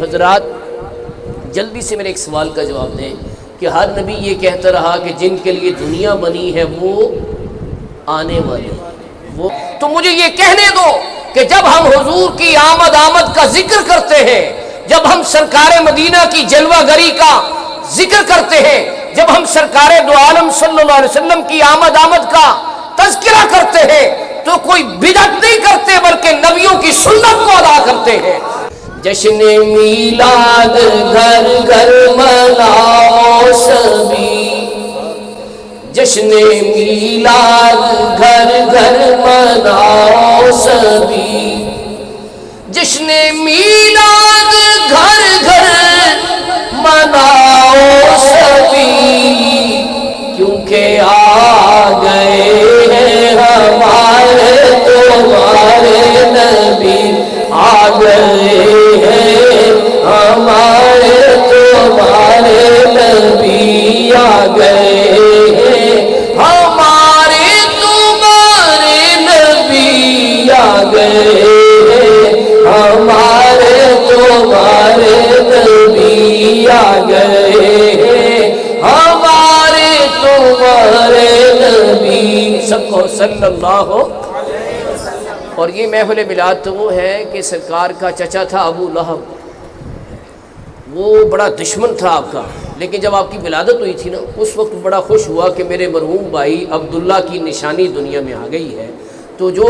حضرات جلدی سے میرے ایک سوال کا جواب دیں کہ ہر نبی یہ کہتا رہا کہ جن کے لیے دنیا بنی ہے وہ آنے والے وہ، تو مجھے یہ کہنے دو کہ جب ہم حضور کی آمد کا ذکر کرتے ہیں، جب ہم سرکار مدینہ کی جلوہ گری کا ذکر کرتے ہیں، جب ہم سرکار دو عالم صلی اللہ علیہ وسلم کی آمد کا تذکرہ کرتے ہیں تو کوئی بدعت نہیں کرتے بلکہ نبیوں کی سنت کو ادا کرتے ہیں۔ جشن میلاد گھر گھر مناؤ سبھی، جشن میلاد گھر گھر مناؤ سبھی، جشن میلاد گھر گھر مناؤ سبھی، کیونکہ آ گئے ہیں ہمارے تمہارے نبی، آ گئے ہیں ہمارے تمہارے نبی، آ گئے ہیں ہمارے تمہارے نبی، آ گئے ہیں ہمارے تمہارے نبی، آ گئے ہیں ہمارے تمہارے نبی، سب کو صلی اللہ ہو۔ اور یہ محفل میلاد تو وہ ہے کہ سرکار کا چچا تھا ابو لہب، وہ بڑا دشمن تھا آپ کا، لیکن جب آپ کی ولادت ہوئی تھی نا اس وقت بڑا خوش ہوا کہ میرے مرحوم بھائی عبداللہ کی نشانی دنیا میں آ گئی ہے۔ تو جو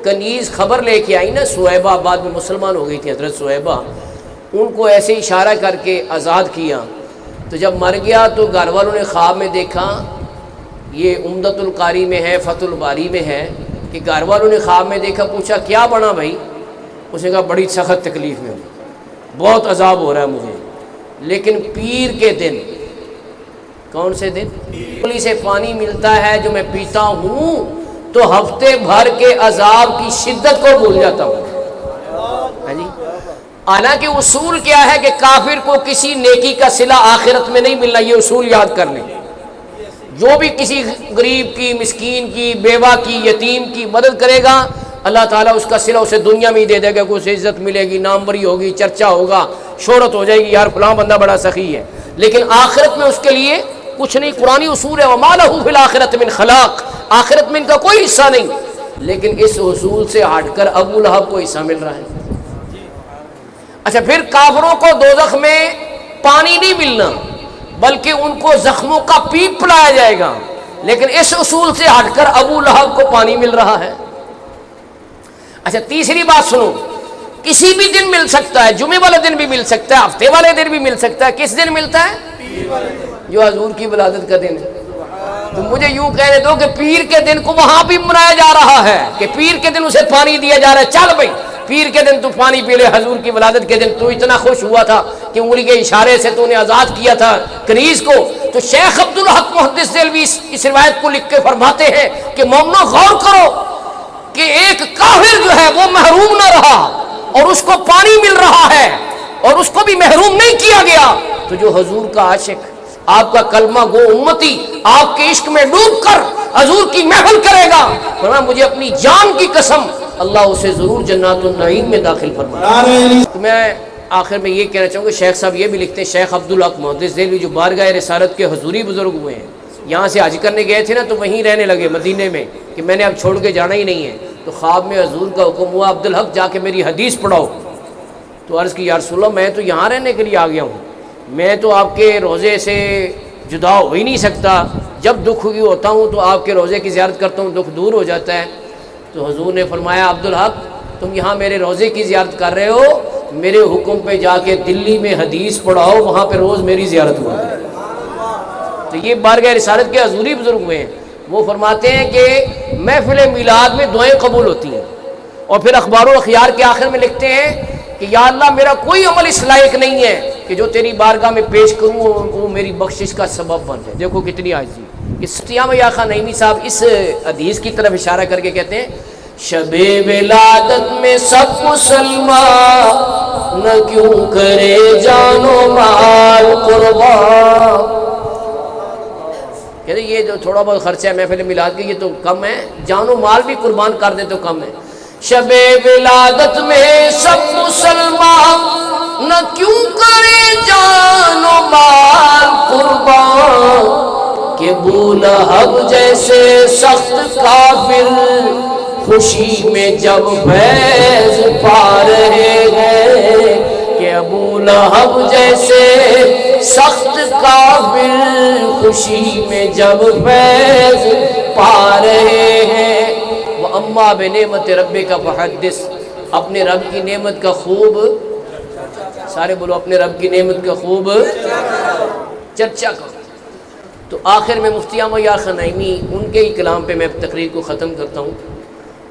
کنیز خبر لے کے آئی نا سویبہ، بعد میں مسلمان ہو گئی تھی حضرت سویبہ، ان کو ایسے اشارہ کر کے آزاد کیا۔ تو جب مر گیا تو گھر والوں نے خواب میں دیکھا، یہ عمدۃ القاری میں ہے، فتح الباری میں ہے، کہ گھر والوں نے خواب میں دیکھا، پوچھا کیا بنا بھائی؟ اس نے کہا بڑی سخت تکلیف میں ہوں، بہت عذاب ہو رہا ہے مجھے، لیکن پیر کے دن، کون سے دن؟ پولی سے پانی ملتا ہے جو میں پیتا ہوں تو ہفتے بھر کے عذاب کی شدت کو بھول جاتا ہوں۔ ہاں جی، حالانکہ اصول کیا ہے کہ کافر کو کسی نیکی کا صلہ آخرت میں نہیں ملنا، یہ اصول یاد کر لیں۔ جو بھی کسی غریب کی، مسکین کی، بیوہ کی، یتیم کی مدد کرے گا، اللہ تعالیٰ اس کا صلہ اسے دنیا میں ہی دے دے گا کہ اسے عزت ملے گی، ناموری ہوگی، چرچا ہوگا، شہرت ہو جائے گی، یار فلاں بندہ بڑا سخی ہے، لیکن آخرت میں اس کے لیے کچھ نہیں۔ قرآنی اصول ہے وَمَا لَهُ فِي الْآخِرَةِ مِنْ خَلَاقٍ، آخرت میں ان کا کوئی حصہ نہیں، لیکن اس اصول سے ہٹ کر ابو لہب کو حصہ مل رہا ہے۔ اچھا، پھر کافروں کو دوزخ میں پانی نہیں ملنا بلکہ ان کو زخموں کا پیپ پلایا جائے گا، لیکن اس اصول سے ہٹ کر ابو لہب کو پانی مل رہا ہے۔ اچھا، تیسری بات سنو، کسی بھی دن مل سکتا ہے، جمعے والے دن بھی مل سکتا ہے، ہفتے والے دن بھی مل سکتا ہے۔ کس دن ملتا ہے؟ جو حضور کی ولادت کا دن ہے۔ تو مجھے یوں کہنے دو کہ پیر کے دن کو وہاں بھی منایا جا رہا ہے کہ پیر کے دن اسے پانی دیا جا رہا ہے، چل بھائی پیر کے دن تو پانی پی لے، حضور کی ولادت کے دن تو اتنا خوش ہوا تھا کہ انگلی کے اشارے سے تو نے آزاد کیا تھا کنیز کو۔ تو شیخ عبدالحق محدث دہلوی اس روایت کو لکھ کے فرماتے ہیں کہ مومنو غور کرو کہ ایک کافر جو ہے وہ محروم نہ رہا اور اس کو پانی مل رہا ہے اور اس کو بھی محروم نہیں کیا گیا، تو جو حضور کا عاشق، آپ کا کلمہ گو امتی، آپ کے عشق میں ڈوب کر حضور کی محفل کرے گا، فرمایا مجھے اپنی جان کی قسم اللہ اسے ضرور جنات النعیم میں داخل فرمائے۔ تو میں آخر میں یہ کہنا چاہوں گا، شیخ صاحب یہ بھی لکھتے ہیں، شیخ عبدالحق محدث دہلوی جو بارگاہ رسالت کے حضوری بزرگ ہوئے ہیں، یہاں سے حج کرنے گئے تھے نا تو وہیں رہنے لگے مدینے میں کہ میں نے اب چھوڑ کے جانا ہی نہیں ہے۔ تو خواب میں حضور کا حکم ہوا عبدالحق جا کے میری حدیث پڑھاؤ۔ تو عرض کی یا رسول اللہ میں تو یہاں رہنے کے لیے آ گیا ہوں، میں تو آپ کے روضے سے جدا ہو ہی نہیں سکتا، جب دکھ ہوتا ہوں تو آپ کے روضے کی زیارت کرتا ہوں، دکھ دور ہو جاتا ہے۔ تو حضور نے فرمایا عبدالحق تم یہاں میرے روضے کی زیارت کر رہے ہو، میرے حکم پہ جا کے دلی میں حدیث پڑھاؤ، وہاں پہ روز میری زیارت ہوا ہے۔ تو یہ بارگاہ رسالت کے حضوری بزرگ ہوئے ہیں، وہ فرماتے ہیں کہ محفل میلاد میں دعائیں قبول ہوتی ہیں، اور پھر اخبار و اخیار کے آخر میں لکھتے ہیں کہ یا اللہ میرا کوئی عمل اس لائق نہیں ہے کہ جو تیری بارگاہ میں پیش کروں وہ میری بخشش کا سبب بن جائے۔ دیکھو کتنی عاجزی۔ استیام یا خان نعیمی صاحب اس حدیث کی طرف اشارہ کر کے کہتے ہیں شب ولادت میں سب مسلمان نہ کیوں کرے جان و مال قربان۔ کہتے ہیں یہ جو تھوڑا بہت خرچہ ہے محفل میلاد کے یہ تو کم ہے، جان و مال بھی قربان کر دیں تو کم ہے۔ شب ولادت میں سب مسلمان نہ کیوں کرے جان و مال قربان، کہ ابو لہب جیسے سخت کافر خوشی میں جب فیض پا رہے ہیں، کہ ابو لہب جیسے سخت کافر خوشی میں جب فیض پا رہے ہیں۔ وَأَمَّا بِنِعْمَتِ رَبِّكَ فَحَدِّثْ، اپنے رب کی نعمت کا خوب، سارے بولو اپنے رب کی نعمت کا خوب چرچا کرو۔ تو آخر میں مفتی احمد یار خنائمی ان کے ہی کلام پہ میں تقریر کو ختم کرتا ہوں۔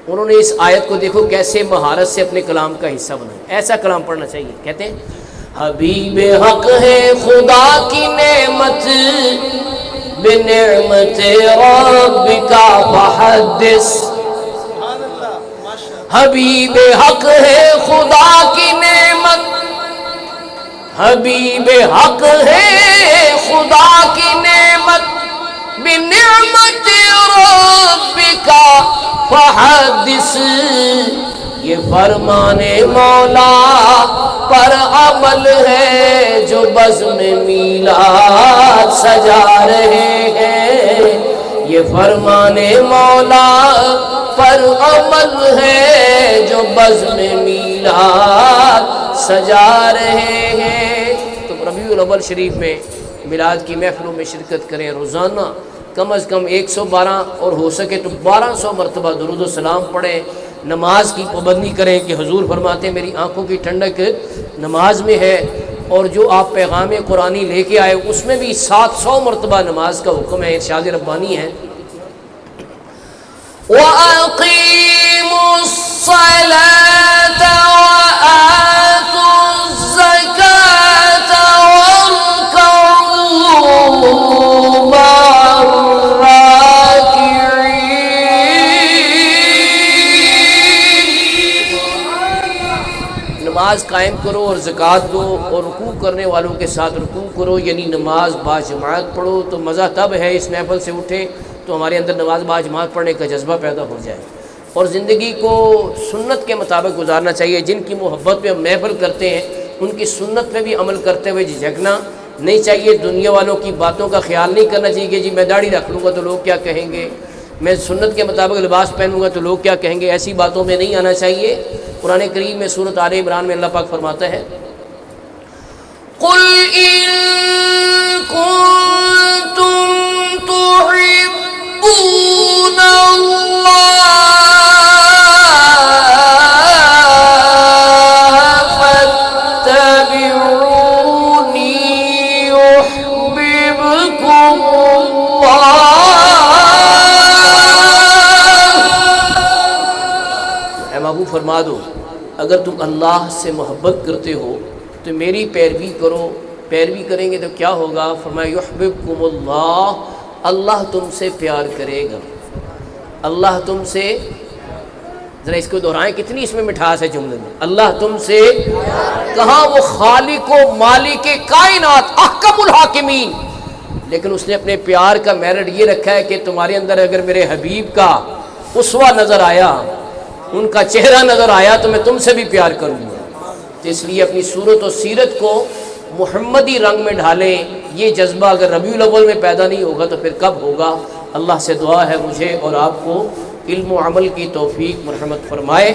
انہوں نے اس آیت کو دیکھو کیسے مہارت سے اپنے کلام کا حصہ بنایا، ایسا کلام پڑھنا چاہیے۔ کہتے ہیں حبیب حق ہے خدا کی نعمت، بنعمت ربک فحدث، حبیب حق ہے خدا کی نعمت، حبیب حق ہے خدا کی نعمت، بنعمت ربک فحدث، یہ فرمان مولا پر عمل ہے جو بزم میلاد سجا رہے ہیں، یہ فرمان مولا پر عمل ہے جو بزم میلاد سجا رہے ہیں۔ تو ربیع الاول شریف میں میلاد کی محفلوں میں شرکت کریں، روزانہ کم از کم 112 اور ہو سکے تو 1200 مرتبہ درود و سلام پڑھیں، نماز کی پابندی کریں کہ حضور فرماتے ہیں میری آنکھوں کی ٹھنڈک نماز میں ہے، اور جو آپ پیغام قرآنی لے کے آئے اس میں بھی 700 مرتبہ نماز کا حکم ہے، ارشاد ربانی ہے۔ وَأَقِيمُوا الصَّلَاةَ وَآتُوا الزَّكَاةَ وَارْكَعُوا مَعَ الرَّاكِعِينَ، نماز قائم کرو اور زکوٰۃ دو اور رکوع کرنے والوں کے ساتھ رکوع کرو، یعنی نماز باجماعت پڑھو۔ تو مزہ تب ہے اس محفل سے اٹھیں تو ہمارے اندر نماز باجماعت پڑھنے کا جذبہ پیدا ہو جائے، اور زندگی کو سنت کے مطابق گزارنا چاہیے۔ جن کی محبت پہ ہم محفل کرتے ہیں ان کی سنت پہ بھی عمل کرتے ہوئے جھجکنا نہیں چاہیے، دنیا والوں کی باتوں کا خیال نہیں کرنا چاہیے کہ جی میں داڑھی رکھ لوں گا تو لوگ کیا کہیں گے، میں سنت کے مطابق لباس پہنوں گا تو لوگ کیا کہیں گے، ایسی باتوں میں نہیں آنا چاہیے۔ قرآن کریم میں سورۃ آل عمران میں اللہ پاک فرماتا ہے قُلْ إِن كُنتُمْ تُحِبُّونَ اللَّهَ فَاتَّبِعُونِي يُحْبِبْكُمُ اللَّهُ، اے محبوب فرما دو اگر تم اللہ سے محبت کرتے ہو تو میری پیروی کرو، پیروی کریں گے تو کیا ہوگا؟ فرمایا یحببکم اللہ، اللہ تم سے پیار کرے گا، اللہ تم سے، ذرا اس کو دہرائیں کتنی اس میں مٹھاس ہے جملے میں، اللہ تم سے، کہاں وہ خالق و مالک کائنات احکم الحاکمین، لیکن اس نے اپنے پیار کا میرٹ یہ رکھا ہے کہ تمہارے اندر اگر میرے حبیب کا اسوہ نظر آیا، ان کا چہرہ نظر آیا تو میں تم سے بھی پیار کروں گا۔ تو اس لیے اپنی صورت و سیرت کو محمدی رنگ میں ڈھالیں۔ یہ جذبہ اگر ربیع الاول میں پیدا نہیں ہوگا تو پھر کب ہوگا؟ اللہ سے دعا ہے مجھے اور آپ کو علم و عمل کی توفیق مرحمت فرمائے۔